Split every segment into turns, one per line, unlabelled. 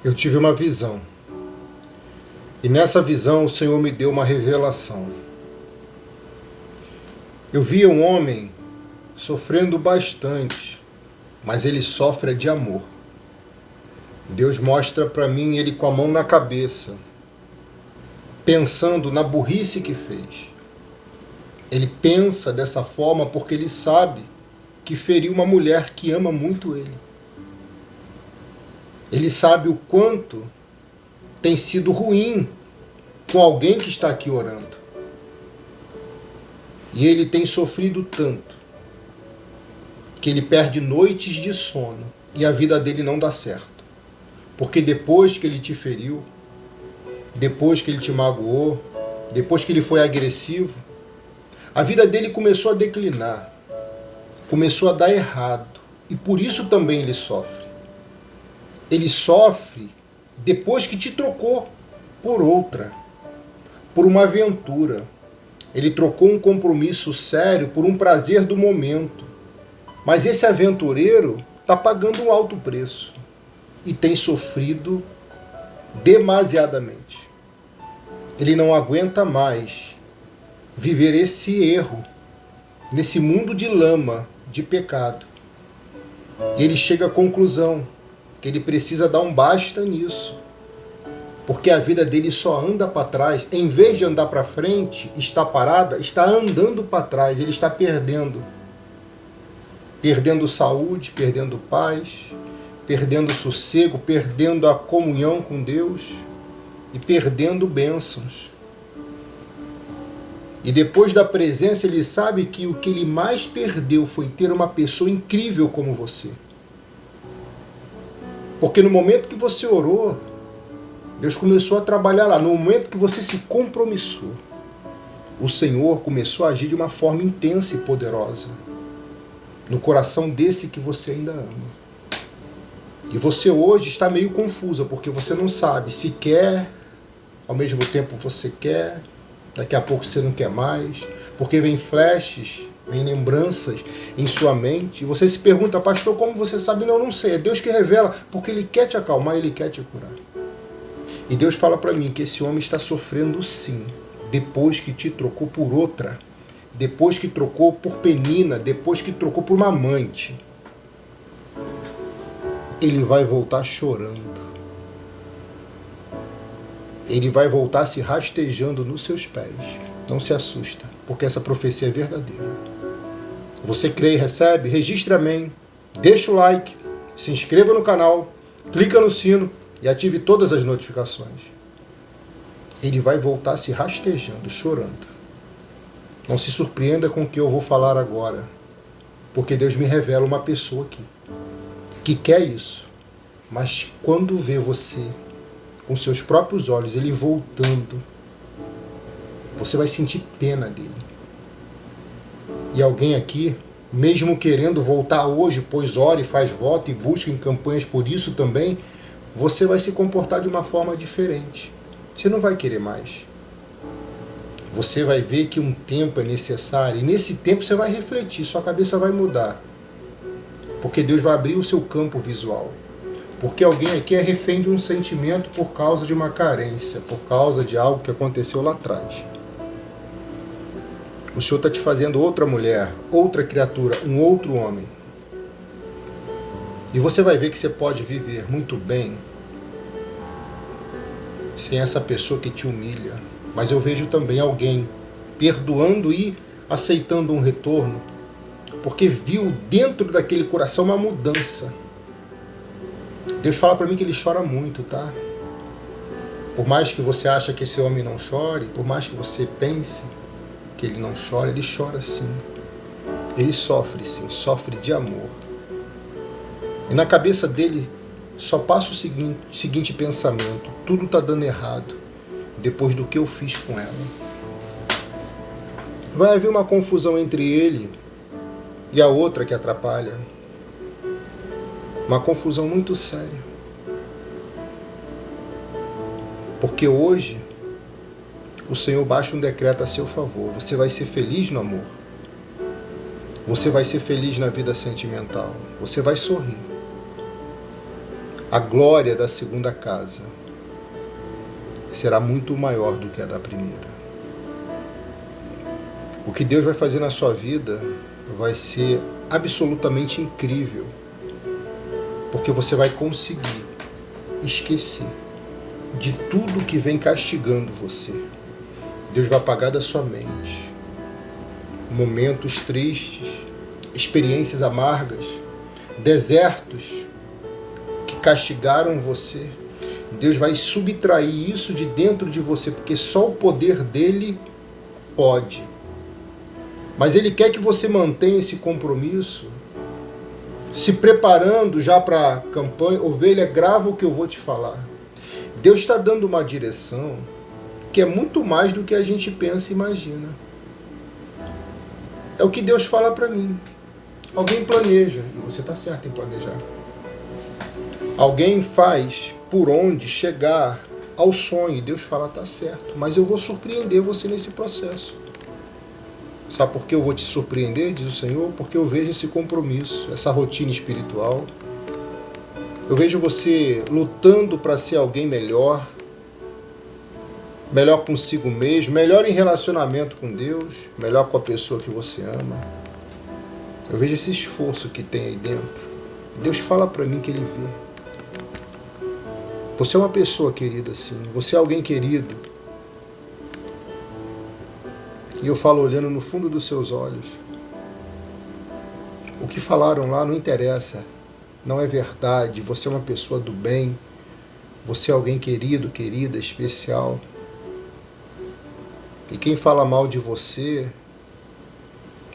Eu tive uma visão. E nessa visão o Senhor me deu uma revelação. Eu via um homem sofrendo bastante, mas ele sofre de amor. Deus mostra para mim ele com a mão na cabeça, pensando na burrice que fez. Ele pensa dessa forma porque ele sabe que feriu uma mulher que ama muito ele. Ele sabe o quanto tem sido ruim com alguém que está aqui orando. E ele tem sofrido tanto que ele perde noites de sono e a vida dele não dá certo. Porque depois que ele te feriu, depois que ele te magoou, depois que ele foi agressivo, a vida dele começou a declinar, começou a dar errado. E por isso também ele sofre. Ele sofre depois que te trocou por outra, por uma aventura. Ele trocou um compromisso sério por um prazer do momento. Mas esse aventureiro está pagando um alto preço e tem sofrido demasiadamente. Ele não aguenta mais viver esse erro, nesse mundo de lama, de pecado. E ele chega à conclusão que ele precisa dar um basta nisso. Porque a vida dele só anda para trás. Em vez de andar para frente, está parada, está andando para trás. Ele está perdendo. Perdendo saúde, perdendo paz, perdendo sossego, perdendo a comunhão com Deus e perdendo bênçãos. E depois da presença, ele sabe que o que ele mais perdeu foi ter uma pessoa incrível como você. Porque no momento que você orou, Deus começou a trabalhar lá. No momento que você se compromissou, o Senhor começou a agir de uma forma intensa e poderosa no coração desse que você ainda ama. E você hoje está meio confusa, porque você não sabe se quer, ao mesmo tempo você quer, daqui a pouco você não quer mais, porque vem flashes, vem lembranças em sua mente, e você se pergunta, pastor, como você sabe? Não, não sei, é Deus que revela, porque Ele quer te acalmar, Ele quer te curar. E Deus fala para mim que esse homem está sofrendo sim, depois que te trocou por outra, depois que trocou por Penina, depois que trocou por uma amante. Ele vai voltar chorando. Ele vai voltar se rastejando nos seus pés. Não se assusta, porque essa profecia é verdadeira. Você crê e recebe? Registre amém. Deixa o like, se inscreva no canal, clica no sino e ative todas as notificações. Ele vai voltar se rastejando, chorando. Não se surpreenda com o que eu vou falar agora, porque Deus me revela uma pessoa aqui que quer isso, mas quando vê você com seus próprios olhos, ele voltando, você vai sentir pena dele. E alguém aqui, mesmo querendo voltar hoje, pois ora e faz voto e busca em campanhas por isso também, você vai se comportar de uma forma diferente. Você não vai querer mais. Você vai ver que um tempo é necessário, e nesse tempo você vai refletir, sua cabeça vai mudar. Porque Deus vai abrir o seu campo visual. Porque alguém aqui é refém de um sentimento por causa de uma carência, por causa de algo que aconteceu lá atrás. O Senhor está te fazendo outra mulher, outra criatura, um outro homem. E você vai ver que você pode viver muito bem sem essa pessoa que te humilha. Mas eu vejo também alguém perdoando e aceitando um retorno, porque viu dentro daquele coração uma mudança. Deus fala para mim que ele chora muito, tá? Por mais que você ache que esse homem não chore, por mais que você pense que ele não chora, ele chora sim. Ele sofre sim, sofre de amor. E na cabeça dele só passa o seguinte pensamento: tudo está dando errado depois do que eu fiz com ela. Vai haver uma confusão entre ele e a outra que atrapalha. Uma confusão muito séria. Porque hoje o Senhor baixa um decreto a seu favor. Você vai ser feliz no amor. Você vai ser feliz na vida sentimental. Você vai sorrir. a glória da segunda casa será muito maior do que a da primeira. O que Deus vai fazer na sua vida vai ser absolutamente incrível, porque você vai conseguir esquecer de tudo que vem castigando você. Deus vai apagar da sua mente momentos tristes, experiências amargas, desertos que castigaram você. Deus vai subtrair isso de dentro de você, porque só o poder dele pode. Mas ele quer que você mantenha esse compromisso, se preparando já para a campanha. Ovelha, grava o que eu vou te falar. Deus está dando uma direção que é muito mais do que a gente pensa e imagina. É o que Deus fala para mim. Alguém planeja, e você está certo em planejar. Alguém faz por onde chegar ao sonho, e Deus fala, está certo, mas eu vou surpreender você nesse processo. Sabe por que eu vou te surpreender, diz o Senhor? Porque eu vejo esse compromisso, essa rotina espiritual. Eu vejo você lutando para ser alguém melhor, melhor consigo mesmo, melhor em relacionamento com Deus, melhor com a pessoa que você ama. Eu vejo esse esforço que tem aí dentro. Deus fala para mim que Ele vê. Você é uma pessoa querida, sim. Você é alguém querido. E eu falo olhando no fundo dos seus olhos. O que falaram lá não interessa. Não é verdade. Você é uma pessoa do bem. Você é alguém querido, querida, especial. E quem fala mal de você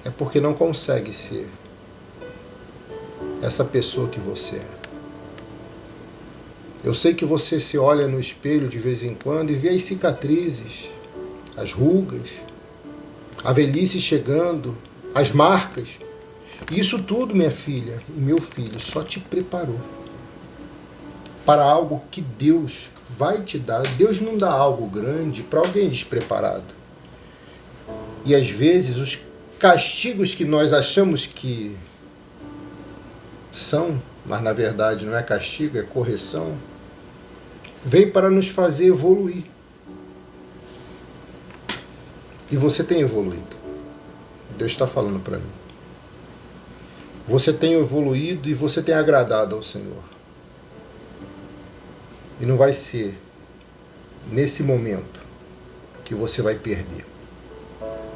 é porque não consegue ser essa pessoa que você é. Eu sei que você se olha no espelho de vez em quando e vê as cicatrizes, as rugas, a velhice chegando, as marcas. E isso tudo, minha filha e meu filho, só te preparou para algo que Deus vai te dar. Deus não dá algo grande para alguém despreparado. E às vezes os castigos que nós achamos que são, mas na verdade não é castigo, é correção, vem para nos fazer evoluir. E você tem evoluído. Deus está falando para mim. Você tem evoluído e você tem agradado ao Senhor. E não vai ser nesse momento que você vai perder.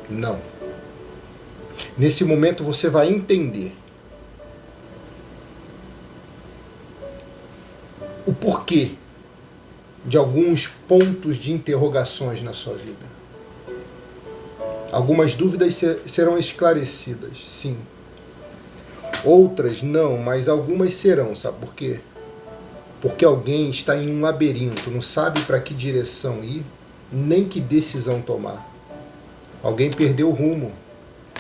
Não. Nesse momento você vai entender o porquê de alguns pontos de interrogações na sua vida. Algumas dúvidas serão esclarecidas, sim. Outras não, mas algumas serão, sabe por quê? Porque alguém está em um labirinto, não sabe para que direção ir, nem que decisão tomar. Alguém perdeu o rumo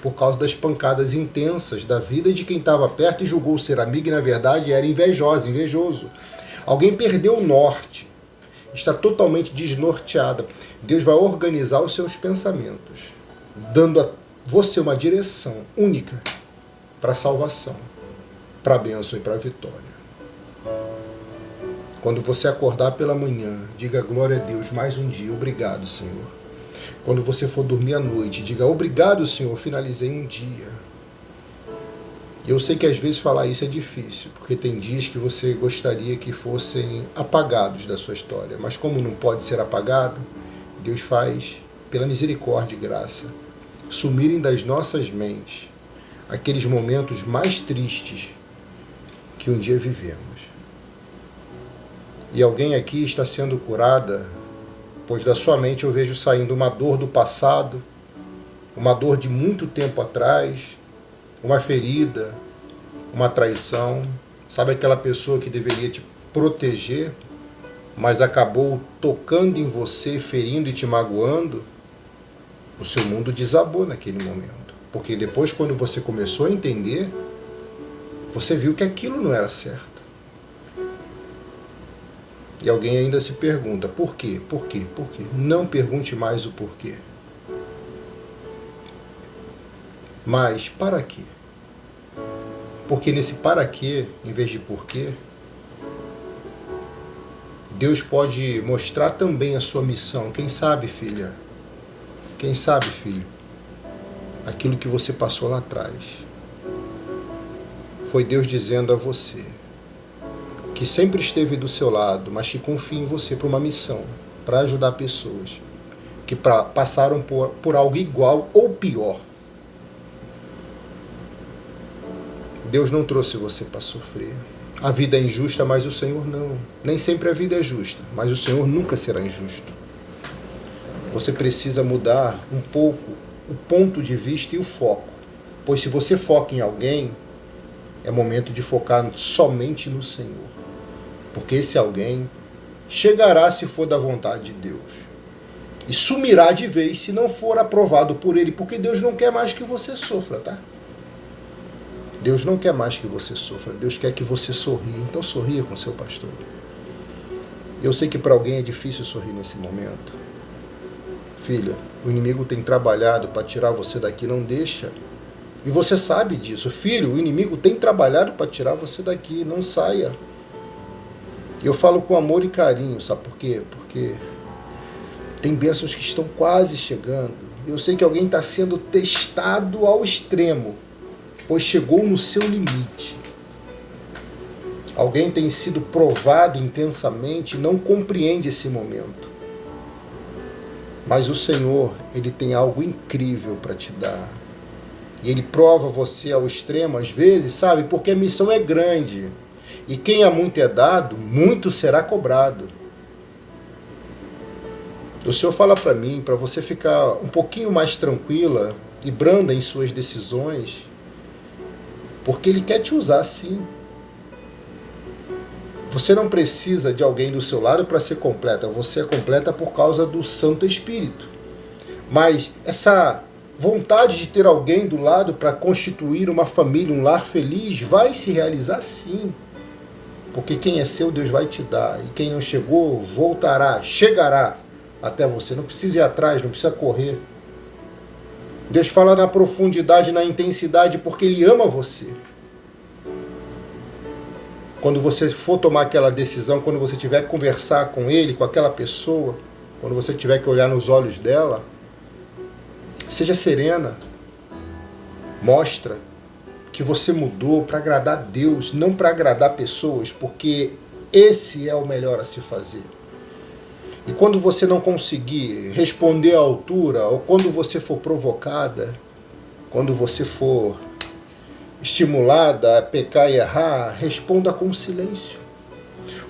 por causa das pancadas intensas da vida de quem estava perto e julgou ser amigo e na verdade era invejoso. Alguém perdeu o norte, está totalmente desnorteada. Deus vai organizar os seus pensamentos, dando a você uma direção única para a salvação, para a bênção e para a vitória. Quando você acordar pela manhã, diga glória a Deus, mais um dia, obrigado, Senhor. Quando você for dormir à noite, diga obrigado, Senhor, finalizei um dia. Eu sei que às vezes falar isso é difícil, porque tem dias que você gostaria que fossem apagados da sua história, mas como não pode ser apagado, Deus faz, pela misericórdia e graça, sumirem das nossas mentes aqueles momentos mais tristes que um dia vivemos. E alguém aqui está sendo curada, pois da sua mente eu vejo saindo uma dor do passado, uma dor de muito tempo atrás, uma ferida, uma traição. Sabe aquela pessoa que deveria te proteger, mas acabou tocando em você, ferindo e te magoando? O seu mundo desabou naquele momento. Porque depois, quando você começou a entender, você viu que aquilo não era certo. E alguém ainda se pergunta, por quê? Por quê? Por quê? Não pergunte mais o porquê. Mas para quê? Porque nesse para quê, em vez de porquê, Deus pode mostrar também a sua missão. Quem sabe, filha? Quem sabe, filho? Aquilo que você passou lá atrás. Foi Deus dizendo a você que sempre esteve do seu lado, mas que confia em você para uma missão, para ajudar pessoas que passaram por algo igual ou pior. Deus não trouxe você para sofrer. A vida é injusta, mas o Senhor não. Nem sempre a vida é justa, mas o Senhor nunca será injusto. Você precisa mudar um pouco o ponto de vista e o foco. Pois se você foca em alguém, é momento de focar somente no Senhor. Porque esse alguém chegará se for da vontade de Deus. E sumirá de vez se não for aprovado por Ele. Porque Deus não quer mais que você sofra, tá? Deus não quer mais que você sofra. Deus quer que você sorria. Então sorria com seu pastor. Eu sei que para alguém é difícil sorrir nesse momento. Filha, o inimigo tem trabalhado para tirar você daqui, não deixa. E você sabe disso. Filho, o inimigo tem trabalhado para tirar você daqui, não saia. Eu falo com amor e carinho, sabe por quê? Porque tem bênçãos que estão quase chegando. Eu sei que alguém está sendo testado ao extremo, pois chegou no seu limite. Alguém tem sido provado intensamente e não compreende esse momento. Mas o Senhor, Ele tem algo incrível para te dar. E Ele prova você ao extremo, às vezes, sabe? Porque a missão é grande. E quem a muito é dado, muito será cobrado. O Senhor fala para mim, para você ficar um pouquinho mais tranquila e branda em suas decisões, porque Ele quer te usar sim. Você não precisa de alguém do seu lado para ser completa. Você é completa por causa do Santo Espírito. Mas essa vontade de ter alguém do lado para constituir uma família, um lar feliz, vai se realizar sim. Porque quem é seu, Deus vai te dar. E quem não chegou, voltará, chegará até você. Não precisa ir atrás, não precisa correr. Deus fala na profundidade, na intensidade, porque Ele ama você. Quando você for tomar aquela decisão, quando você tiver que conversar com Ele, com aquela pessoa, quando você tiver que olhar nos olhos dela, seja serena. Mostra que você mudou para agradar a Deus, não para agradar pessoas, porque esse é o melhor a se fazer. E quando você não conseguir responder à altura, ou quando você for provocada, quando você for estimulada a pecar e errar, responda com silêncio.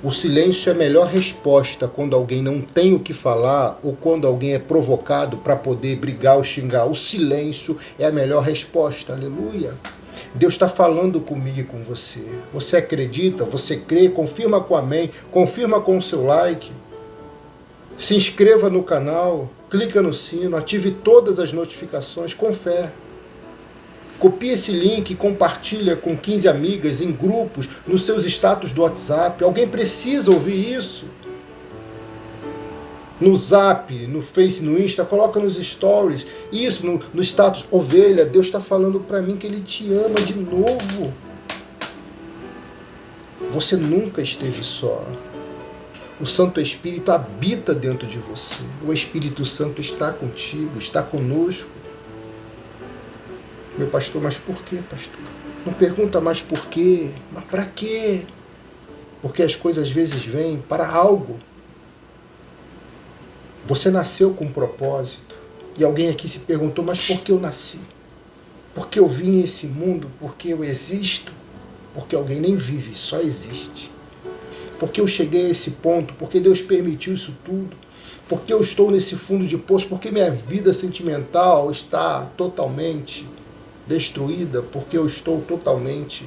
O silêncio é a melhor resposta quando alguém não tem o que falar ou quando alguém é provocado para poder brigar ou xingar. O silêncio é a melhor resposta. Aleluia. Deus está falando comigo e com você. Você acredita? Você crê? Confirma com amém. Confirma com o seu like. Se inscreva no canal. Clica no sino. Ative todas as notificações com fé. Copie esse link e compartilha com 15 amigas, em grupos, nos seus status do WhatsApp. Alguém precisa ouvir isso. No Zap, no Face, no Insta, coloca nos stories. Isso, no status. Ovelha, Deus está falando para mim que Ele te ama de novo. Você nunca esteve só. O Santo Espírito habita dentro de você. O Espírito Santo está contigo, está conosco. Meu pastor, mas por quê, pastor? Não pergunta mais por quê, mas para quê? Porque as coisas às vezes vêm para algo. Você nasceu com um propósito. E alguém aqui se perguntou, mas por que eu nasci? Por que eu vim a esse mundo? Por que eu existo? Porque alguém nem vive, só existe. Porque eu cheguei a esse ponto? Porque Deus permitiu isso tudo? Porque eu estou nesse fundo de poço? Porque minha vida sentimental está totalmente destruída, porque eu estou totalmente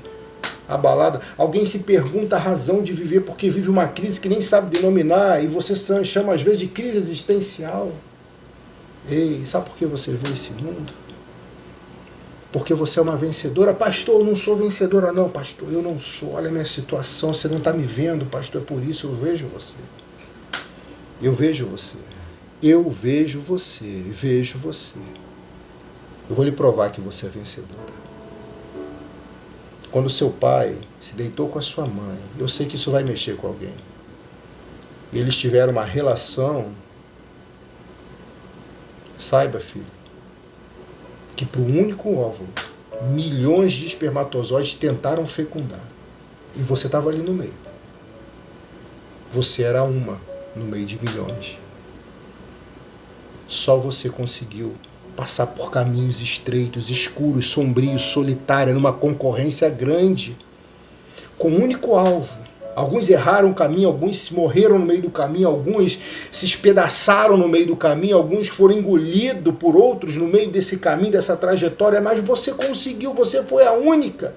abalada. Alguém se pergunta a razão de viver porque vive uma crise que nem sabe denominar e você chama às vezes de crise existencial. Ei, sabe por que você veio esse mundo? Porque você é uma vencedora. Pastor, eu não sou vencedora não, pastor, eu não sou. Olha a minha situação, você não está me vendo, pastor, é por isso eu vejo você. Eu vejo você. Eu vejo você, vejo você. Eu vou lhe provar que você é vencedora. Quando seu pai se deitou com a sua mãe, eu sei que isso vai mexer com alguém. e eles tiveram uma relação, saiba, filho, que para o único óvulo, milhões de espermatozoides tentaram fecundar. E você estava ali no meio. Você era uma no meio de milhões. Só você conseguiu passar por caminhos estreitos, escuros, sombrios, solitária, numa concorrência grande, com um único alvo. Alguns erraram o caminho, alguns morreram no meio do caminho, alguns se espedaçaram no meio do caminho, alguns foram engolidos por outros no meio desse caminho, dessa trajetória, mas você conseguiu, você foi a única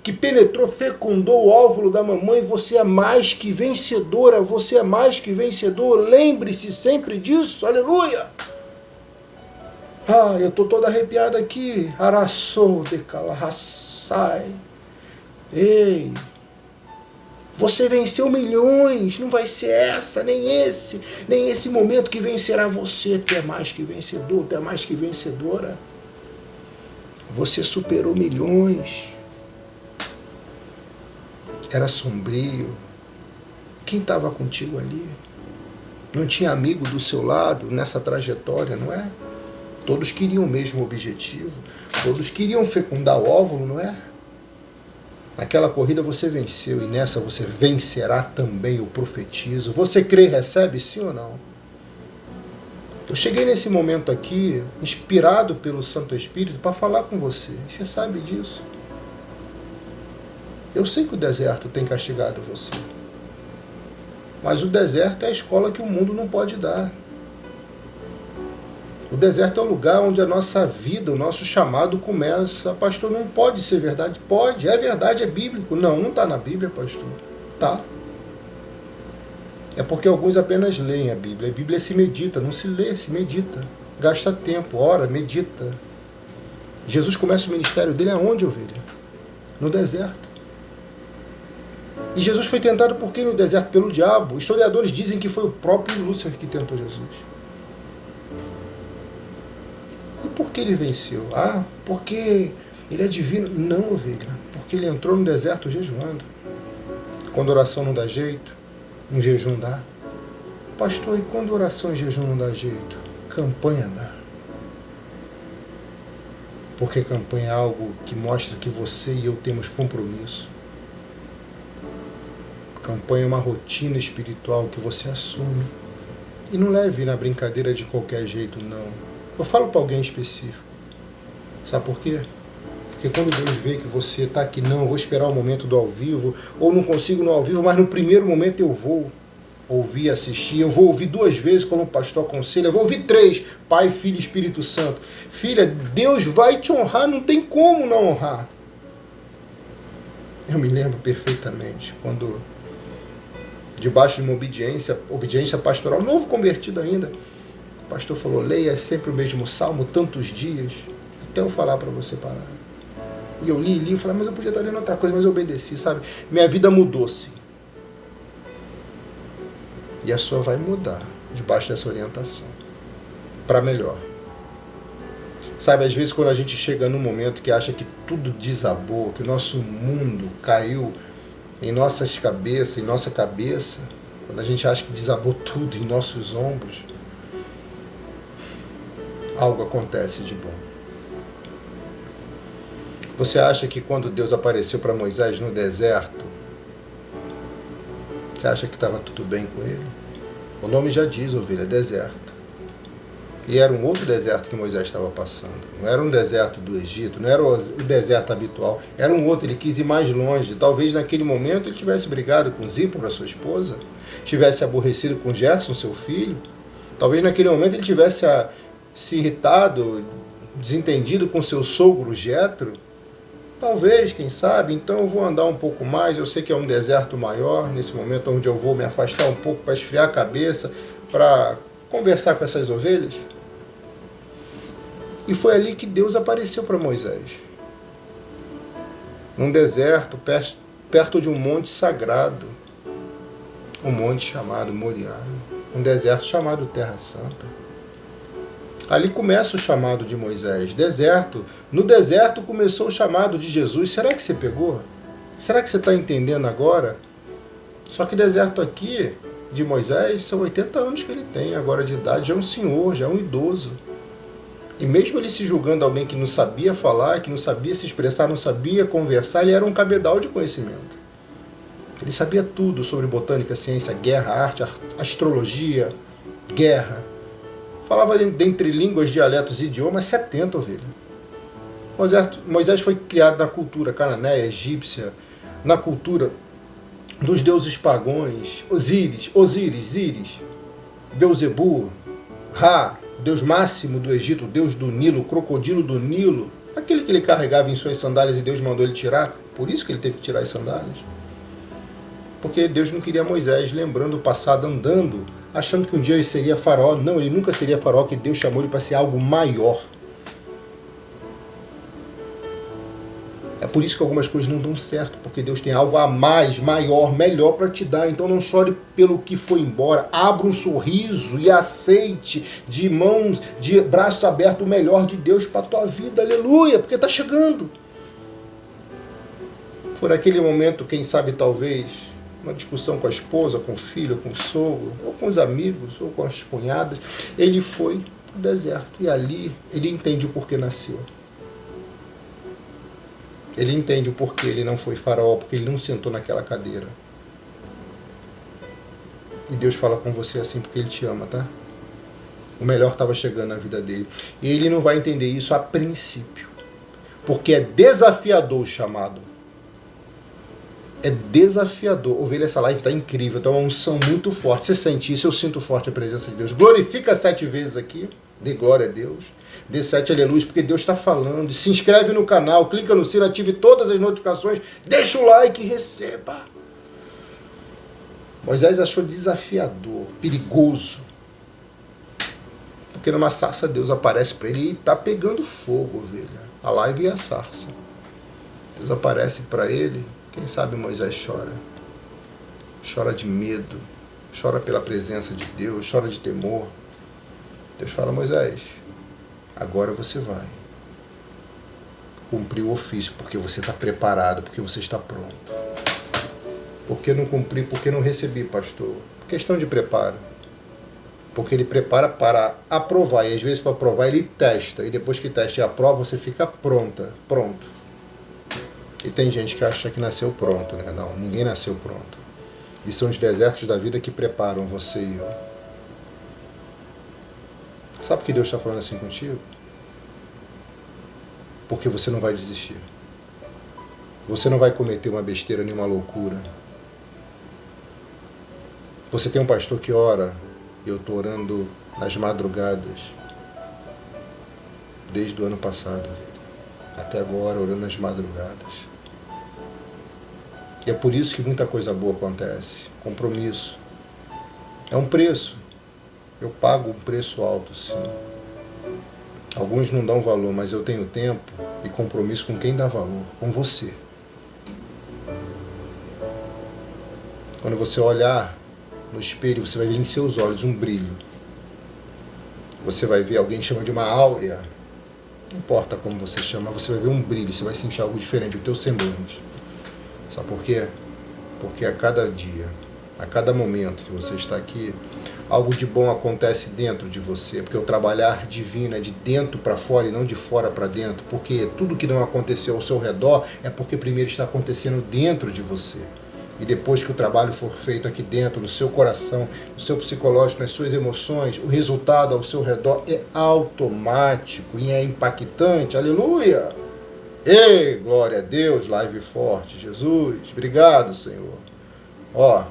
que penetrou, fecundou o óvulo da mamãe. Você é mais que vencedora, você é mais que vencedor. Lembre-se sempre disso, aleluia! Ah, eu estou todo arrepiado aqui. Araçou de Calahasai. Ei, você venceu milhões, não vai ser essa, nem esse momento que vencerá você. Tu é mais que vencedor, tu é mais que vencedora. Você superou milhões. Era sombrio. Quem estava contigo ali? Não tinha amigo do seu lado nessa trajetória, não é? Todos queriam o mesmo objetivo. Todos queriam fecundar o óvulo, não é? Naquela corrida você venceu e nessa você vencerá também, eu profetizo. Você crê e recebe, sim ou não? Eu cheguei nesse momento aqui, inspirado pelo Santo Espírito, para falar com você. E você sabe disso. Eu sei que o deserto tem castigado você. Mas o deserto é a escola que o mundo não pode dar. O deserto é o lugar onde a nossa vida, o nosso chamado começa. Pastor, não pode ser verdade? Pode, é verdade, é bíblico. Não, não está na Bíblia, pastor. Tá. É porque alguns apenas leem a Bíblia. A Bíblia se medita, não se lê, se medita. Gasta tempo, ora, medita. Jesus começa o ministério dele aonde, ovelha? No deserto. E Jesus foi tentado por quem no deserto? Pelo diabo. Historiadores dizem que foi o próprio Lúcifer que tentou Jesus. E por que ele venceu? Ah, porque ele é divino? Não, ovelha. Porque ele entrou no deserto jejuando. Quando a oração não dá jeito, um jejum dá. Pastor, e quando oração e jejum não dá jeito? Campanha dá. Porque campanha é algo que mostra que você e eu temos compromisso. Campanha é uma rotina espiritual que você assume. E não leve na brincadeira de qualquer jeito, não. Eu falo para alguém específico. Sabe por quê? Porque quando Deus vê que você está aqui, não, eu vou esperar o momento do ao vivo, ou não consigo no ao vivo, mas no primeiro momento eu vou ouvir, assistir, eu vou ouvir 2 vezes como o pastor aconselha, eu vou ouvir 3, Pai, Filho e Espírito Santo. Filha, Deus vai te honrar, não tem como não honrar. Eu me lembro perfeitamente, quando, debaixo de uma obediência pastoral, novo convertido ainda, o pastor falou, leia sempre o mesmo salmo, tantos dias, até eu falar para você parar. E eu li, falei, mas eu podia estar lendo outra coisa, mas eu obedeci, sabe? Minha vida mudou-se. E a sua vai mudar, debaixo dessa orientação, para melhor. Sabe, às vezes quando a gente chega num momento que acha que tudo desabou, que o nosso mundo caiu em nossas cabeças, em nossa cabeça, quando a gente acha que desabou tudo em nossos ombros, algo acontece de bom. Você acha que quando Deus apareceu para Moisés no deserto, você acha que estava tudo bem com ele? O nome já diz, ovelha, deserto. E era um outro deserto que Moisés estava passando. Não era um deserto do Egito, não era o deserto habitual. Era um outro, ele quis ir mais longe. Talvez naquele momento ele tivesse brigado com Zípora, sua esposa, tivesse aborrecido com Gerson, seu filho. Talvez naquele momento ele tivesse se irritado, desentendido com seu sogro Jetro. Talvez, quem sabe, então eu vou andar um pouco mais, eu sei que é um deserto maior, nesse momento onde eu vou me afastar um pouco para esfriar a cabeça, para conversar com essas ovelhas. E foi ali que Deus apareceu para Moisés. Num deserto, perto de um monte sagrado, um monte chamado Moriá, um deserto chamado Terra Santa. Ali começa o chamado de Moisés, deserto. No deserto começou o chamado de Jesus. Será que você pegou? Será que você está entendendo agora? Só que deserto aqui de Moisés são 80 anos que ele tem agora de idade, já é um senhor, já é um idoso. E mesmo ele se julgando alguém que não sabia falar, que não sabia se expressar, não sabia conversar, ele era um cabedal de conhecimento. Ele sabia tudo sobre botânica, ciência, guerra, arte, astrologia, guerra. Falava dentre línguas, dialetos e idiomas 70, ovelha. Moisés foi criado na cultura cananeia, egípcia, na cultura dos deuses pagãos, Osíris, Zíris, Beuzebu, Ra, Deus máximo do Egito, Deus do Nilo, crocodilo do Nilo, aquele que ele carregava em suas sandálias e Deus mandou ele tirar, por isso que ele teve que tirar as sandálias. Porque Deus não queria Moisés lembrando o passado, andando, achando que um dia ele seria faraó. Não, ele nunca seria faraó, que Deus chamou ele para ser algo maior. É por isso que algumas coisas não dão certo, porque Deus tem algo a mais, maior, melhor para te dar. Então não chore pelo que foi embora. Abra um sorriso e aceite de mãos, de braços abertos, o melhor de Deus para a tua vida. Aleluia, porque está chegando. Por aquele momento, quem sabe talvez, uma discussão com a esposa, com o filho, com o sogro, ou com os amigos, ou com as cunhadas, ele foi para o deserto. E ali ele entende o porquê nasceu. Ele entende o porquê ele não foi faraó, porque ele não sentou naquela cadeira. E Deus fala com você assim porque ele te ama, tá? O melhor estava chegando na vida dele. E ele não vai entender isso a princípio. Porque é desafiador o chamado. É desafiador. Ovelha, essa live está incrível. Está uma unção muito forte. Você sente isso? Eu sinto forte a presença de Deus. Glorifica 7 vezes aqui. Dê glória a Deus. Dê 7 aleluias, porque Deus está falando. Se inscreve no canal, clica no sino, ative todas as notificações, deixa o like e receba. Moisés achou desafiador, perigoso. Porque numa sarça Deus aparece para ele e está pegando fogo, ovelha. A live e a sarça. Deus aparece para ele, quem sabe Moisés chora. Chora de medo, chora pela presença de Deus, chora de temor. Deus fala, Moisés, agora você vai cumprir o ofício, porque você está preparado, porque você está pronto. Por que não cumpri? Por que não recebi, pastor? Questão de preparo. Porque ele prepara para aprovar, e às vezes para aprovar ele testa, e depois que testa e aprova, você fica pronto. E tem gente que acha que nasceu pronto, né? Não, ninguém nasceu pronto. E são os desertos da vida que preparam você e eu. Sabe por que Deus está falando assim contigo? Porque você não vai desistir. Você não vai cometer uma besteira, nenhuma loucura. Você tem um pastor que ora, e eu estou orando nas madrugadas, desde o ano passado, até agora, orando nas madrugadas. E é por isso que muita coisa boa acontece. Compromisso. É um preço. Eu pago um preço alto, sim. Alguns não dão valor, mas eu tenho tempo e compromisso com quem dá valor, com você. Quando você olhar no espelho, você vai ver em seus olhos um brilho. Você vai ver, alguém chama de uma áurea. Não importa como você chama, você vai ver um brilho, você vai sentir algo diferente, o teu semblante. Sabe por quê? Porque a cada dia, a cada momento que você está aqui, algo de bom acontece dentro de você, porque o trabalhar divino é de dentro para fora e não de fora para dentro, porque tudo que não aconteceu ao seu redor é porque primeiro está acontecendo dentro de você. E depois que o trabalho for feito aqui dentro, no seu coração, no seu psicológico, nas suas emoções, o resultado ao seu redor é automático e é impactante. Aleluia! Ei, glória a Deus, live forte, Jesus, obrigado, Senhor. Ó,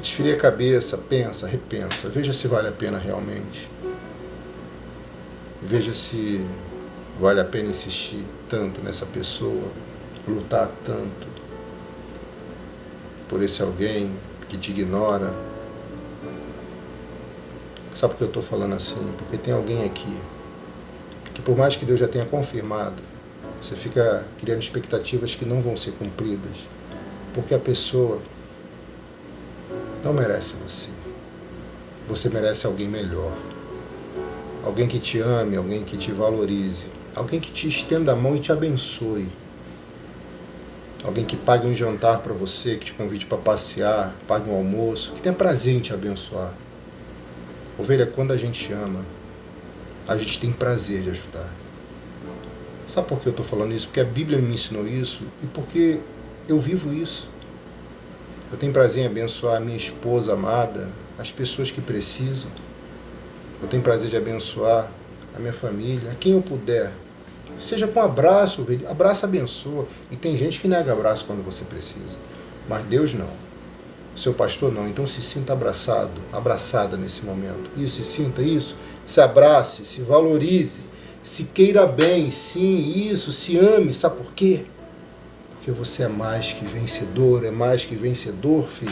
esfria a cabeça, pensa, repensa, veja se vale a pena realmente. Veja se vale a pena insistir tanto nessa pessoa, lutar tanto por esse alguém que te ignora. Sabe por que eu estou falando assim? Porque tem alguém aqui que, por mais que Deus já tenha confirmado, você fica criando expectativas que não vão ser cumpridas, porque a pessoa não merece você. Você merece alguém melhor. Alguém que te ame, alguém que te valorize, alguém que te estenda a mão e te abençoe. Alguém que pague um jantar para você, que te convide para passear, pague um almoço, que tenha prazer em te abençoar. Ovelha, quando a gente ama, a gente tem prazer de ajudar. Sabe por que eu estou falando isso? Porque a Bíblia me ensinou isso e porque eu vivo isso. Eu tenho prazer em abençoar a minha esposa amada, as pessoas que precisam. Eu tenho prazer de abençoar a minha família, a quem eu puder. Seja com abraço, abraça, abençoa. E tem gente que nega abraço quando você precisa. Mas Deus não. Seu pastor não. Então se sinta abraçado, abraçada nesse momento. Isso, se sinta isso. Se abrace, se valorize, se queira bem. Sim, isso, se ame. Sabe por quê? Porque você é mais que vencedor, é mais que vencedor, filho.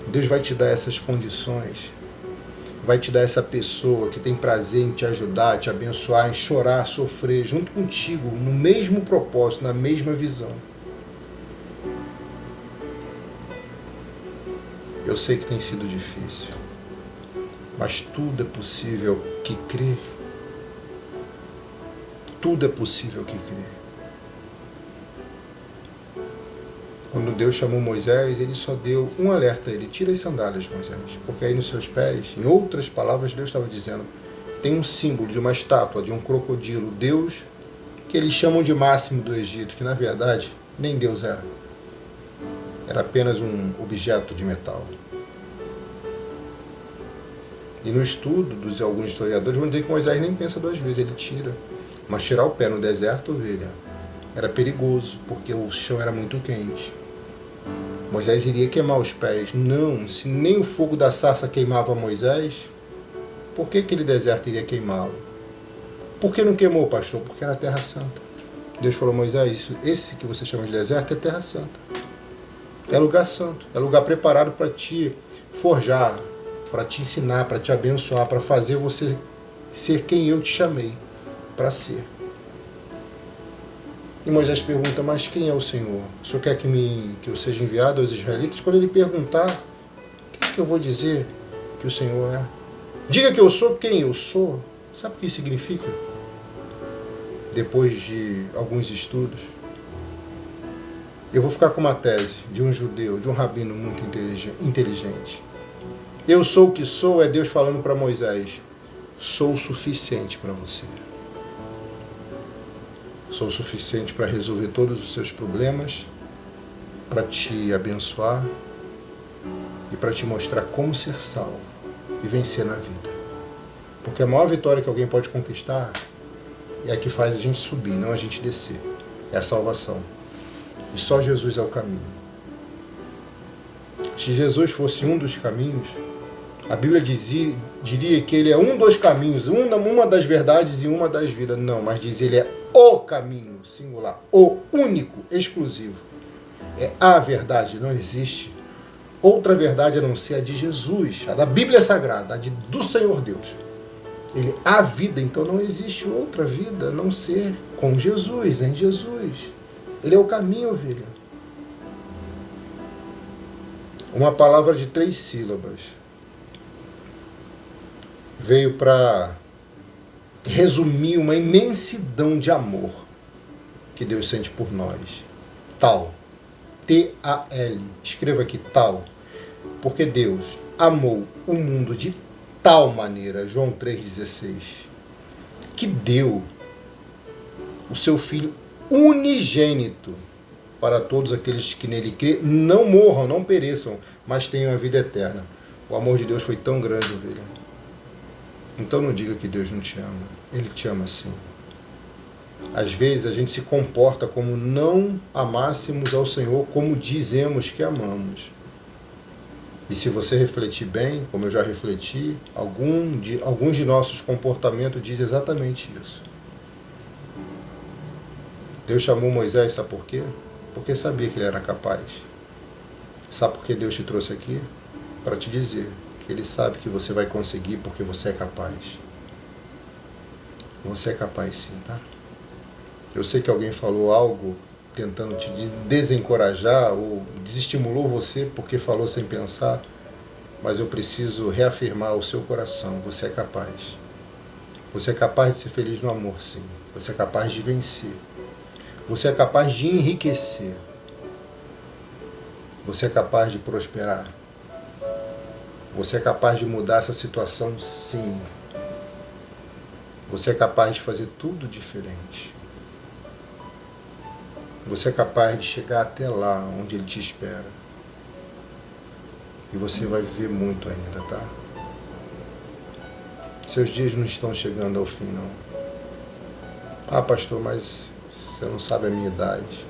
Deus vai te dar essas condições. Vai te dar essa pessoa que tem prazer em te ajudar, te abençoar, em chorar, sofrer junto contigo, no mesmo propósito, na mesma visão. Eu sei que tem sido difícil, mas tudo é possível que crê. Tudo é possível que crê. Quando Deus chamou Moisés, ele só deu um alerta a ele: tira as sandálias, Moisés, porque aí nos seus pés, em outras palavras, Deus estava dizendo, tem um símbolo de uma estátua, de um crocodilo, Deus, que eles chamam de máximo do Egito, que na verdade nem Deus era. Era apenas um objeto de metal. E no estudo dos alguns historiadores vão dizer que Moisés nem pensa duas vezes, ele tira. Mas tirar o pé no deserto, ovelha, era perigoso, porque o chão era muito quente. Moisés iria queimar os pés. Não, se nem o fogo da sarça queimava Moisés, por que aquele deserto iria queimá-lo? Por que não queimou, pastor? Porque era terra santa. Deus falou: Moisés, esse que você chama de deserto é terra santa. É lugar santo, é lugar preparado para te forjar, para te ensinar, para te abençoar, para fazer você ser quem eu te chamei para ser. E Moisés pergunta: mas quem é o Senhor? O Senhor quer que eu seja enviado aos israelitas? Quando ele perguntar, o que eu vou dizer que o Senhor é? Diga que eu sou quem eu sou. Sabe o que isso significa? Depois de alguns estudos, eu vou ficar com uma tese de um judeu, de um rabino muito inteligente. Eu sou o que sou, é Deus falando para Moisés: sou o suficiente para você. Sou o suficiente para resolver todos os seus problemas, para te abençoar e para te mostrar como ser salvo e vencer na vida. Porque a maior vitória que alguém pode conquistar é a que faz a gente subir, não a gente descer. É a salvação. E só Jesus é o caminho. Se Jesus fosse um dos caminhos, a Bíblia diria que ele é um dos caminhos, uma das verdades e uma das vidas. Não, mas diz ele é o caminho, singular, o único, exclusivo. É a verdade, não existe outra verdade a não ser a de Jesus, a da Bíblia Sagrada, do Senhor Deus. Ele é a vida, então não existe outra vida a não ser com Jesus, em Jesus. Ele é o caminho, ovelha. Uma palavra de 3 sílabas veio para resumir uma imensidão de amor que Deus sente por nós. Tal. T-A-L. Escreva aqui tal. Porque Deus amou o mundo de tal maneira, João 3,16, que deu o seu Filho unigênito para todos aqueles que nele crê, não morram, não pereçam, mas tenham a vida eterna. O amor de Deus foi tão grande, ovelha. Então não diga que Deus não te ama. Ele te ama sim. Às vezes a gente se comporta como não amássemos ao Senhor como dizemos que amamos. E se você refletir bem, como eu já refleti, alguns de nossos comportamentos dizem exatamente isso. Deus chamou Moisés, sabe por quê? Porque sabia que ele era capaz. Sabe por que Deus te trouxe aqui? Para te dizer que Ele sabe que você vai conseguir porque você é capaz. Você é capaz sim, tá? Eu sei que alguém falou algo tentando te desencorajar ou desestimulou você porque falou sem pensar, mas eu preciso reafirmar ao seu coração: você é capaz. Você é capaz de ser feliz no amor, sim. Você é capaz de vencer. Você é capaz de enriquecer. Você é capaz de prosperar. Você é capaz de mudar essa situação, sim. Você é capaz de fazer tudo diferente. Você é capaz de chegar até lá onde Ele te espera. E você vai viver muito ainda, tá? Seus dias não estão chegando ao fim, não. Ah, pastor, mas você não sabe a minha idade.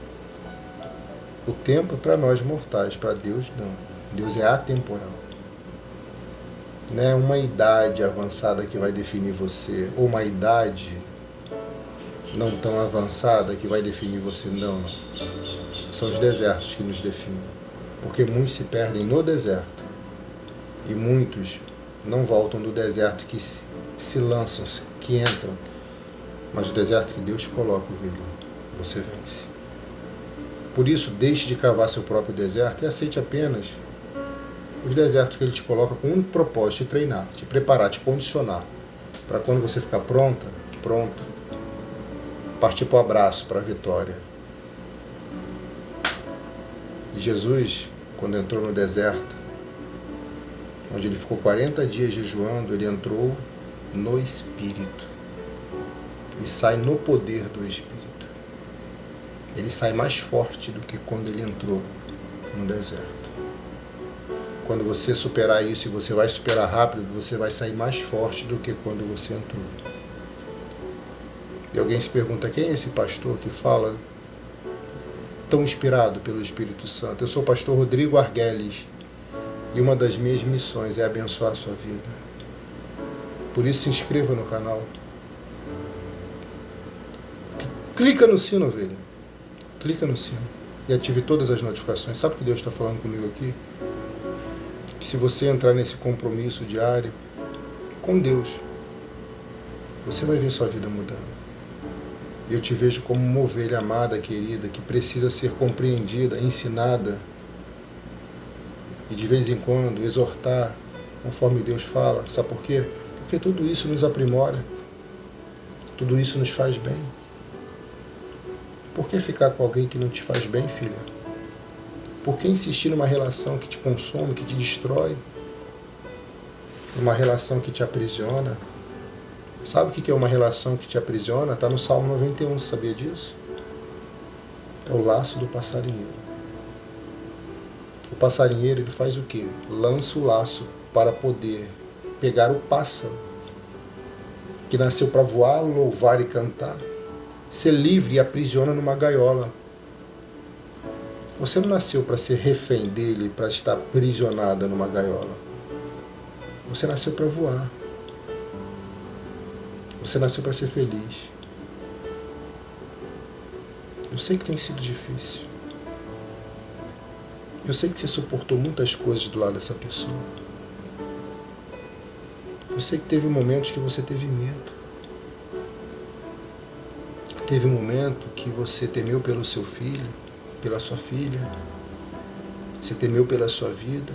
O tempo é para nós mortais, para Deus não. Deus é atemporal. Não é uma idade avançada que vai definir você, ou uma idade não tão avançada que vai definir você, não. São os desertos que nos definem. Porque muitos se perdem no deserto. E muitos não voltam do deserto que se lançam, que entram. Mas o deserto que Deus coloca, você vence. Por isso, deixe de cavar seu próprio deserto e aceite apenas os desertos que Ele te coloca com um propósito: te treinar, te preparar, te condicionar. Para quando você ficar pronto, partir para o abraço, para a vitória. E Jesus, quando entrou no deserto, onde Ele ficou 40 dias jejuando, Ele entrou no Espírito. E sai no poder do Espírito. Ele sai mais forte do que quando Ele entrou no deserto. Quando você superar isso, e você vai superar rápido, você vai sair mais forte do que quando você entrou. E alguém se pergunta: quem é esse pastor que fala tão inspirado pelo Espírito Santo? Eu sou o pastor Rodrigo Arguelles e uma das minhas missões é abençoar a sua vida. Por isso, se inscreva no canal. Clica no sino, ovelha. Clica no sino e ative todas as notificações. Sabe o que Deus está falando comigo aqui? Que se você entrar nesse compromisso diário com Deus, você vai ver sua vida mudando. E eu te vejo como uma ovelha amada, querida, que precisa ser compreendida, ensinada e de vez em quando exortar, conforme Deus fala. Sabe por quê? Porque tudo isso nos aprimora, tudo isso nos faz bem. Por que ficar com alguém que não te faz bem, filha? Por que insistir numa relação que te consome, que te destrói? Uma relação que te aprisiona? Sabe o que é uma relação que te aprisiona? Está no Salmo 91, você sabia disso? É o laço do passarinheiro. O passarinheiro, ele faz o quê? Lança o laço para poder pegar o pássaro, que nasceu para voar, louvar e cantar, ser livre e aprisiona numa gaiola. Você não nasceu para ser refém dele, para estar aprisionada numa gaiola. Você nasceu para voar. Você nasceu para ser feliz. Eu sei que tem sido difícil. Eu sei que você suportou muitas coisas do lado dessa pessoa. Eu sei que teve momentos que você teve medo. Teve um momento que você temeu pelo seu filho, pela sua filha. Você temeu pela sua vida.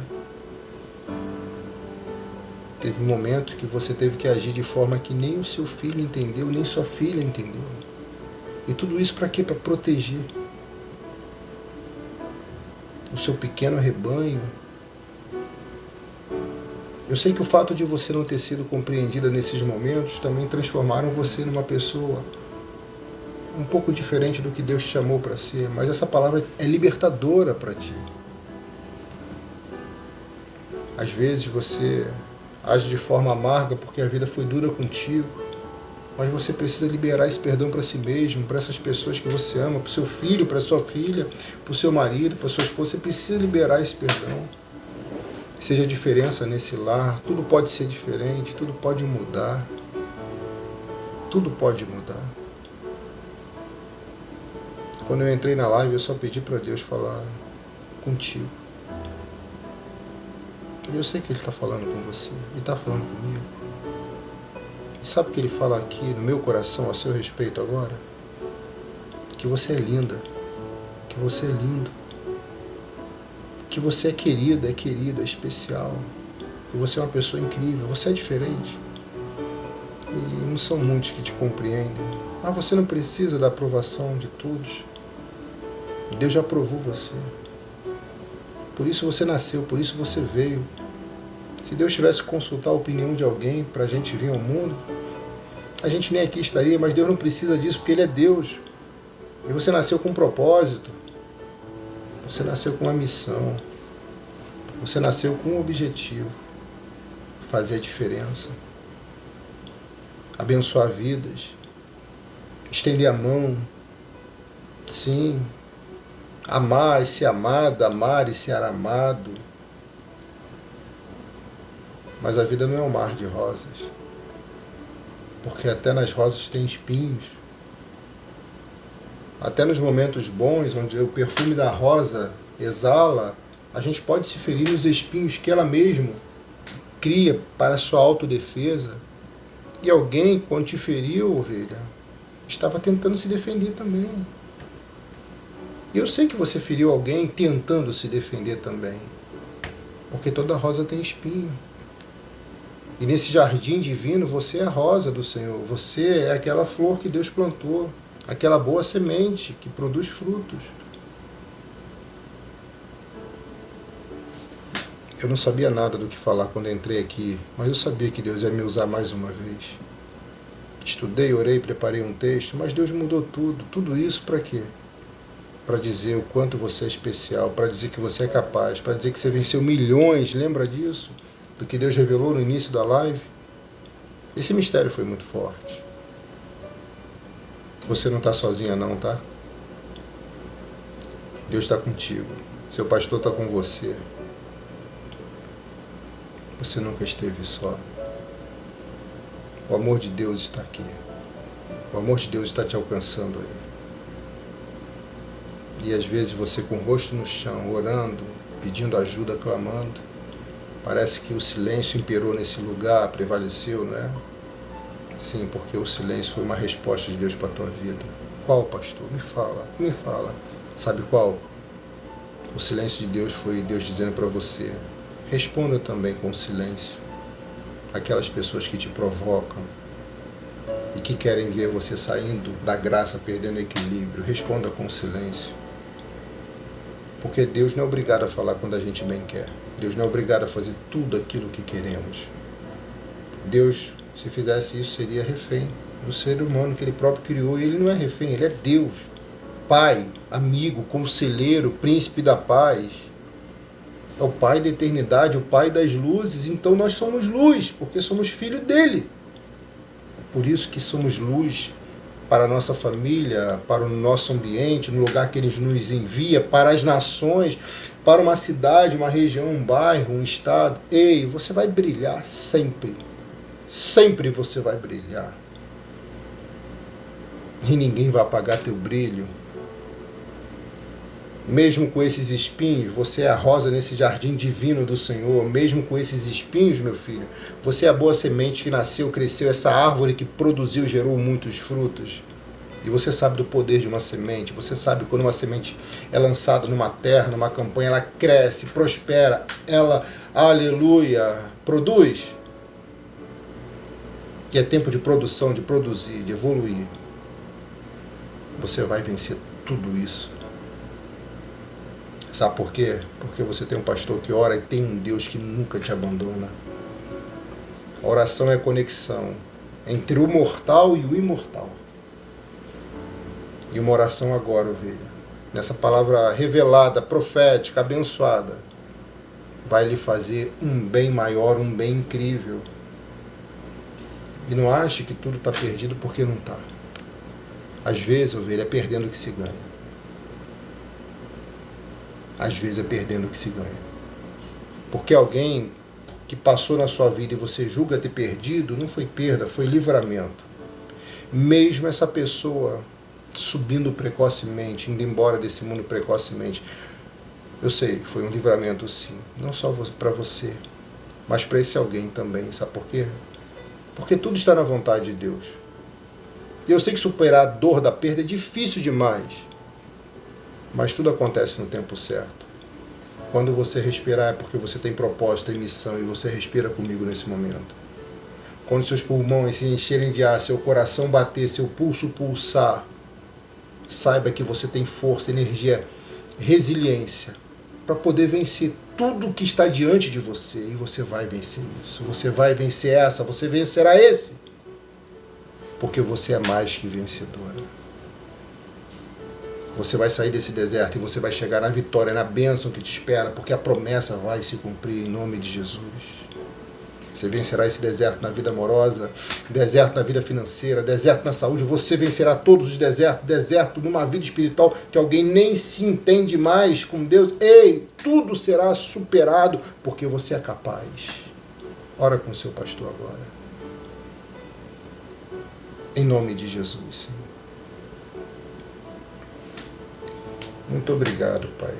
Teve um momento que você teve que agir de forma que nem o seu filho entendeu, nem sua filha entendeu. E tudo isso para quê? Para proteger o seu pequeno rebanho. Eu sei que o fato de você não ter sido compreendida nesses momentos também transformaram você numa pessoa um pouco diferente do que Deus te chamou para ser, mas essa palavra é libertadora para ti. Às vezes você age de forma amarga porque a vida foi dura contigo, mas você precisa liberar esse perdão para si mesmo, para essas pessoas que você ama, para o seu filho, para a sua filha, para o seu marido, para a sua esposa. Você precisa liberar esse perdão. Seja a diferença nesse lar, tudo pode ser diferente, tudo pode mudar. Tudo pode mudar. Quando eu entrei na live, eu só pedi para Deus falar contigo. E eu sei que Ele está falando com você, Ele está falando comigo. E sabe o que Ele fala aqui no meu coração a seu respeito agora? Que você é linda, que você é lindo, que você é querida, é especial, que você é uma pessoa incrível, você é diferente. E não são muitos que te compreendem. Mas você não precisa da aprovação de todos. Deus já aprovou você. Por isso você nasceu, por isso você veio. Se Deus tivesse que consultar a opinião de alguém para a gente vir ao mundo, a gente nem aqui estaria, mas Deus não precisa disso porque Ele é Deus. E você nasceu com um propósito. Você nasceu com uma missão. Você nasceu com um objetivo. Fazer a diferença. Abençoar vidas. Estender a mão. Sim. Amar e ser amado, amar e ser amado. Mas a vida não é um mar de rosas. Porque até nas rosas tem espinhos. Até nos momentos bons, onde o perfume da rosa exala, a gente pode se ferir nos espinhos que ela mesma cria para a sua autodefesa. E alguém, quando te feriu, ovelha, estava tentando se defender também. E eu sei que você feriu alguém tentando se defender também. Porque toda rosa tem espinho. E nesse jardim divino, você é a rosa do Senhor. Você é aquela flor que Deus plantou. Aquela boa semente que produz frutos. Eu não sabia nada do que falar quando entrei aqui, mas eu sabia que Deus ia me usar mais uma vez. Estudei, orei, preparei um texto, mas Deus mudou tudo. Tudo isso para quê? Para dizer o quanto você é especial, para dizer que você é capaz, para dizer que você venceu milhões, lembra disso? Do que Deus revelou no início da live? Esse mistério foi muito forte. Você não está sozinha não, tá? Deus está contigo. Seu pastor está com você. Você nunca esteve só. O amor de Deus está aqui. O amor de Deus está te alcançando aí. E às vezes você com o rosto no chão, orando, pedindo ajuda, clamando. Parece que o silêncio imperou nesse lugar, prevaleceu, né? Sim, porque o silêncio foi uma resposta de Deus para a tua vida. Qual, pastor? Me fala, me fala. Sabe qual? O silêncio de Deus foi Deus dizendo para você: responda também com silêncio. Aquelas pessoas que te provocam e que querem ver você saindo da graça, perdendo o equilíbrio, responda com silêncio. Porque Deus não é obrigado a falar quando a gente bem quer. Deus não é obrigado a fazer tudo aquilo que queremos. Deus, se fizesse isso, seria refém do ser humano que Ele próprio criou. E Ele não é refém, Ele é Deus. Pai, amigo, conselheiro, príncipe da paz. É o Pai da eternidade, o Pai das luzes. Então nós somos luz, porque somos filhos dEle. É por isso que somos luz para a nossa família, para o nosso ambiente, no lugar que Ele nos envia, para as nações, para uma cidade, uma região, um bairro, um estado. Ei, você vai brilhar sempre. Sempre você vai brilhar. E ninguém vai apagar teu brilho. Mesmo com esses espinhos, você é a rosa nesse jardim divino do Senhor. Mesmo com esses espinhos, meu filho, você é a boa semente que nasceu, cresceu, essa árvore que produziu, gerou muitos frutos. E você sabe do poder de uma semente. Você sabe quando uma semente é lançada numa terra, numa campanha, ela cresce, prospera, ela, aleluia, produz. E é tempo de produção, de produzir, de evoluir. Você vai vencer tudo isso. Sabe por quê? Porque você tem um pastor que ora e tem um Deus que nunca te abandona. A oração é a conexão entre o mortal e o imortal. E uma oração agora, ovelha, nessa palavra revelada, profética, abençoada, vai lhe fazer um bem maior, um bem incrível. E não ache que tudo está perdido, porque não está. Às vezes, ovelha, é perdendo que se ganha. Às vezes é perdendo que se ganha. Porque alguém que passou na sua vida e você julga ter perdido, não foi perda, foi livramento. Mesmo essa pessoa subindo precocemente, indo embora desse mundo precocemente, eu sei que foi um livramento sim, não só para você, mas para esse alguém também. Sabe por quê? Porque tudo está na vontade de Deus. E eu sei que superar a dor da perda é difícil demais, mas tudo acontece no tempo certo. Quando você respirar é porque você tem propósito, tem missão, e você respira comigo nesse momento. Quando seus pulmões se encherem de ar, seu coração bater, seu pulso pulsar, saiba que você tem força, energia, resiliência para poder vencer tudo que está diante de você. E você vai vencer isso. Você vai vencer essa, você vencerá esse. Porque você é mais que vencedora. Você vai sair desse deserto e você vai chegar na vitória, na bênção que te espera, porque a promessa vai se cumprir em nome de Jesus. Você vencerá esse deserto na vida amorosa, deserto na vida financeira, deserto na saúde. Você vencerá todos os desertos, deserto numa vida espiritual que alguém nem se entende mais com Deus. Ei, tudo será superado porque você é capaz. Ora com o seu pastor agora. Em nome de Jesus, Senhor. Muito obrigado, Pai,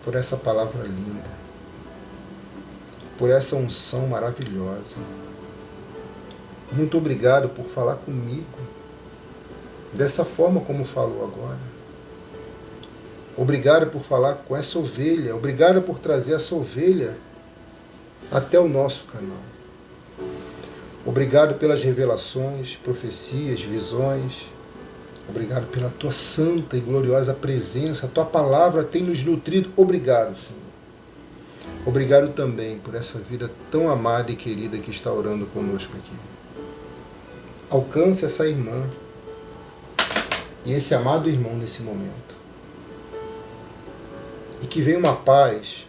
por essa palavra linda, por essa unção maravilhosa. Muito obrigado por falar comigo dessa forma como falou agora. Obrigado por falar com essa ovelha. Obrigado por trazer essa ovelha até o nosso canal. Obrigado pelas revelações, profecias, visões. Obrigado pela tua santa e gloriosa presença. A tua palavra tem nos nutrido. Obrigado, Senhor. Obrigado também por essa vida tão amada e querida que está orando conosco aqui. Alcance essa irmã e esse amado irmão nesse momento. E que venha uma paz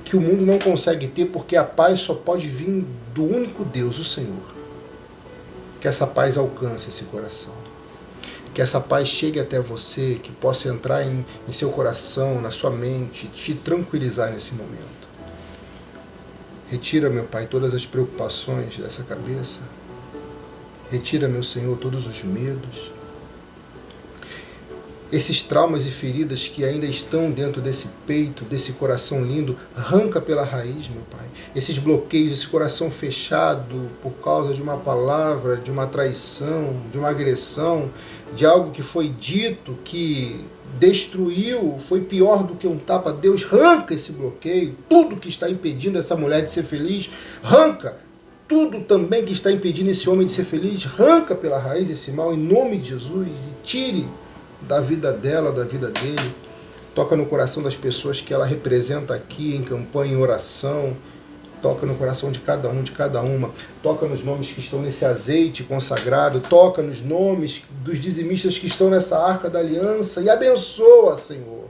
que o mundo não consegue ter, porque a paz só pode vir do único Deus, o Senhor. Que essa paz alcance esse coração. Que essa paz chegue até você, que possa entrar em seu coração, na sua mente, te tranquilizar nesse momento. Retira, meu Pai, todas as preocupações dessa cabeça. Retira, meu Senhor, todos os medos. Esses traumas e feridas que ainda estão dentro desse peito, desse coração lindo, arranca pela raiz, meu Pai. Esses bloqueios, esse coração fechado por causa de uma palavra, de uma traição, de uma agressão, de algo que foi dito, que destruiu, foi pior do que um tapa. Deus, arranca esse bloqueio, tudo que está impedindo essa mulher de ser feliz, arranca. Tudo também que está impedindo esse homem de ser feliz, arranca pela raiz esse mal, em nome de Jesus, e tire da vida dela, da vida dele. Toca no coração das pessoas que ela representa aqui, em campanha, em oração. Toca no coração de cada um, de cada uma. Toca nos nomes que estão nesse azeite consagrado. Toca nos nomes dos dizimistas que estão nessa arca da aliança. E abençoa, Senhor.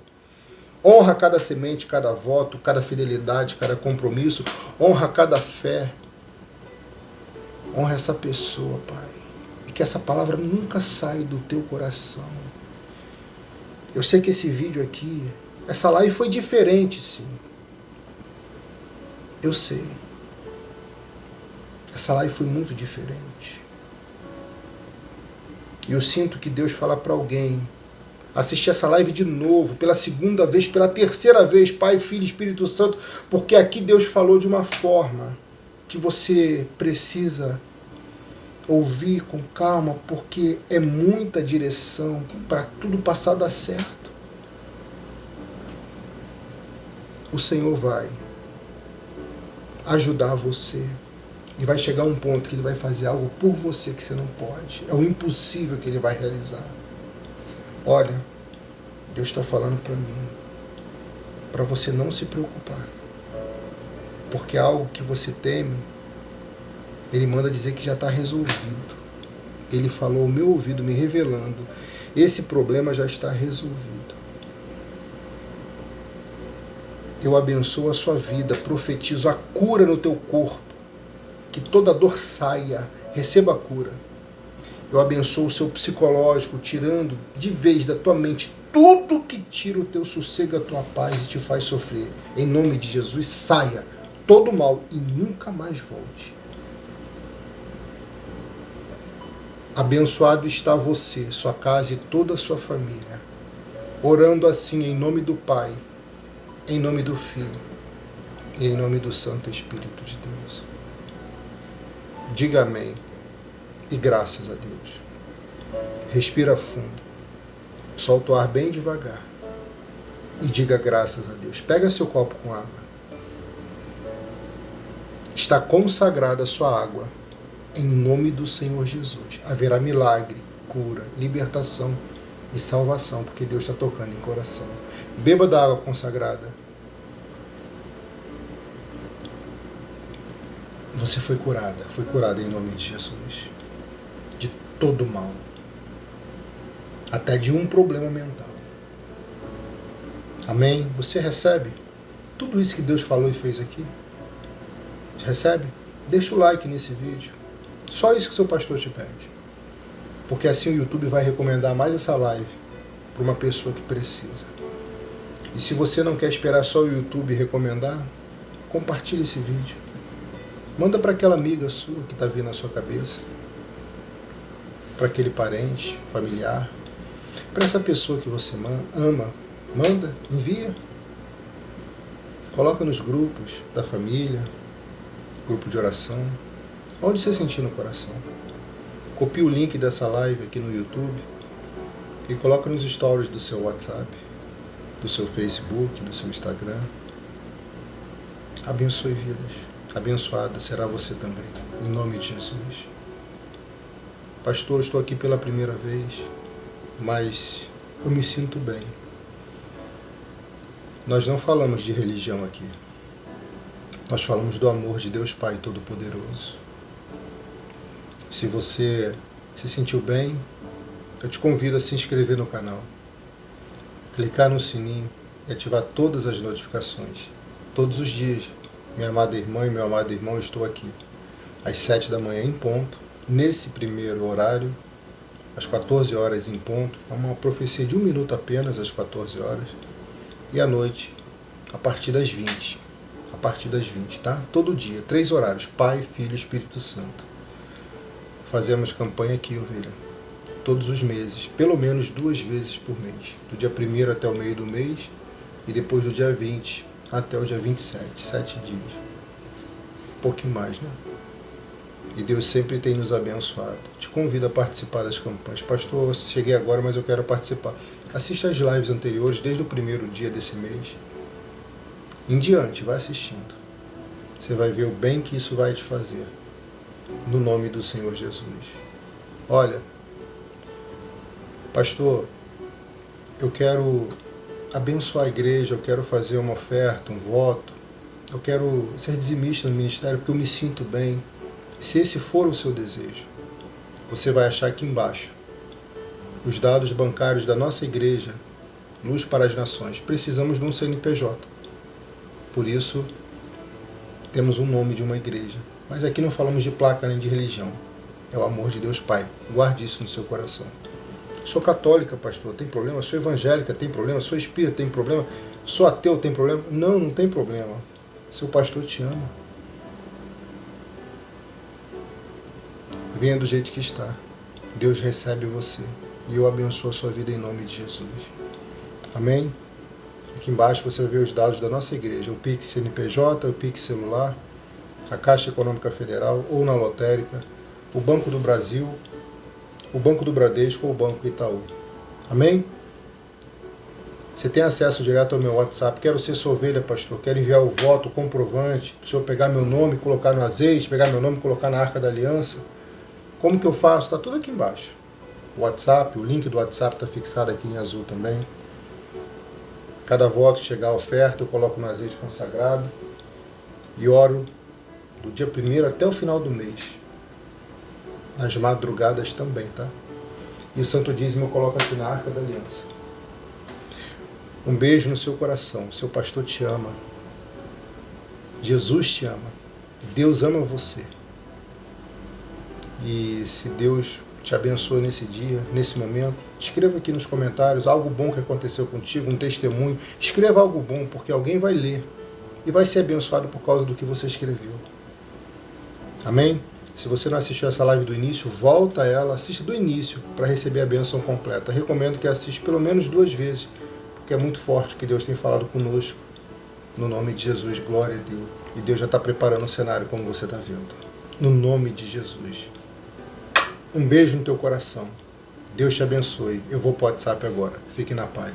Honra cada semente, cada voto, cada fidelidade, cada compromisso. Honra cada fé. Honra essa pessoa, Pai. E que essa palavra nunca saia do teu coração. Eu sei que esse vídeo aqui, essa live foi diferente, sim. Eu sei. Essa live foi muito diferente. E eu sinto que Deus fala para alguém assistir essa live de novo, pela segunda vez, pela terceira vez, Pai, Filho e Espírito Santo, porque aqui Deus falou de uma forma que você precisa ouvir com calma, porque é muita direção para tudo passar a dar certo. O Senhor vai ajudar você e vai chegar um ponto que Ele vai fazer algo por você que você não pode. É o impossível que Ele vai realizar. Olha, Deus está falando para mim, para você não se preocupar, porque algo que você teme, Ele manda dizer que já está resolvido. Ele falou ao meu ouvido, me revelando, esse problema já está resolvido. Eu abençoo a sua vida, profetizo a cura no teu corpo, que toda dor saia, receba a cura. Eu abençoo o seu psicológico, tirando de vez da tua mente tudo que tira o teu sossego, a tua paz e te faz sofrer. Em nome de Jesus, saia todo mal e nunca mais volte. Abençoado está você, sua casa e toda a sua família. Orando assim em nome do Pai, em nome do Filho e em nome do Santo Espírito de Deus. Diga amém e graças a Deus. Respira fundo, solta o ar bem devagar e diga graças a Deus. Pega seu copo com água Está consagrada a sua água. Em nome do Senhor Jesus. Haverá milagre, cura, libertação e salvação, porque Deus está tocando em coração. Beba da água consagrada. Você foi curada em nome de Jesus. De todo mal. Até de um problema mental. Amém? Você recebe tudo isso que Deus falou e fez aqui? Recebe? Deixa o like nesse vídeo. Só isso que o seu pastor te pede. Porque assim o YouTube vai recomendar mais essa live para uma pessoa que precisa. E se você não quer esperar só o YouTube recomendar, compartilhe esse vídeo. Manda para aquela amiga sua que está vindo na sua cabeça. Para aquele parente, familiar. Para essa pessoa que você ama. Manda, envia. Coloca nos grupos da família, grupo de oração, onde você sentir no coração. Copie o link dessa live aqui no YouTube e coloca nos stories do seu WhatsApp, do seu Facebook, do seu Instagram. Abençoe vidas. Abençoado será você também, em nome de Jesus. Pastor, estou aqui pela primeira vez, mas eu me sinto bem. Nós não falamos de religião aqui. Nós falamos do amor de Deus Pai Todo-Poderoso. Se você se sentiu bem, eu te convido a se inscrever no canal, clicar no sininho e ativar todas as notificações. Todos os dias, minha amada irmã e meu amado irmão, eu estou aqui, às 7 da manhã em ponto, nesse primeiro horário, às 14 horas em ponto, é uma profecia de 1 minuto apenas, às 14 horas, e à noite, a partir das 20. A partir das 20, tá? Todo dia, 3 horários, Pai, Filho e Espírito Santo. Fazemos campanha aqui, ovelha, todos os meses, pelo menos 2 vezes por mês, do dia 1º até o meio do mês, e depois do dia 20 até o dia 27, 7 dias. Um pouquinho mais, né? E Deus sempre tem nos abençoado. Te convido a participar das campanhas. Pastor, eu cheguei agora, mas eu quero participar. Assista as lives anteriores, desde o primeiro dia desse mês. Em diante, vai assistindo. Você vai ver o bem que isso vai te fazer. No nome do Senhor Jesus. Olha, pastor, eu quero abençoar a igreja, eu quero fazer uma oferta, um voto, eu quero ser dizimista no ministério porque eu me sinto bem. Se esse for o seu desejo, você vai achar aqui embaixo os dados bancários da nossa igreja, Luz para as Nações. Precisamos de um CNPJ. Por isso, temos um nome de uma igreja. Mas aqui não falamos de placa nem de religião. É o amor de Deus Pai. Guarde isso no seu coração. Sou católica, pastor, tem problema? Sou evangélica, tem problema? Sou espírita, tem problema? Sou ateu, tem problema? Não, não tem problema. Seu pastor te ama. Venha do jeito que está. Deus recebe você. E eu abençoo a sua vida em nome de Jesus. Amém? Aqui embaixo você vai ver os dados da nossa igreja. O Pix CNPJ, o Pix celular, a Caixa Econômica Federal ou na lotérica, o Banco do Brasil, o Banco do Bradesco ou o Banco Itaú. Amém? Você tem acesso direto ao meu WhatsApp. Quero ser sua ovelha, pastor. Quero enviar o voto, o comprovante, para o senhor pegar meu nome e colocar no azeite, pegar meu nome e colocar na Arca da Aliança. Como que eu faço? Está tudo aqui embaixo. O WhatsApp, o link do WhatsApp está fixado aqui em azul também. Cada voto chegar a oferta, eu coloco no azeite consagrado e oro do dia 1º até o final do mês. Nas madrugadas também, tá? E o Santo Dízimo eu coloco aqui na Arca da Aliança. Um beijo no seu coração. Seu pastor te ama. Jesus te ama. Deus ama você. E se Deus te abençoe nesse dia, nesse momento, escreva aqui nos comentários algo bom que aconteceu contigo, um testemunho. Escreva algo bom, porque alguém vai ler e vai ser abençoado por causa do que você escreveu. Amém? Se você não assistiu essa live do início, volta a ela, assista do início para receber a bênção completa. Recomendo que assista pelo menos 2 vezes, porque é muito forte o que Deus tem falado conosco. No nome de Jesus, glória a Deus. E Deus já está preparando o cenário como você está vendo. No nome de Jesus. Um beijo no teu coração. Deus te abençoe. Eu vou para o WhatsApp agora. Fique na paz.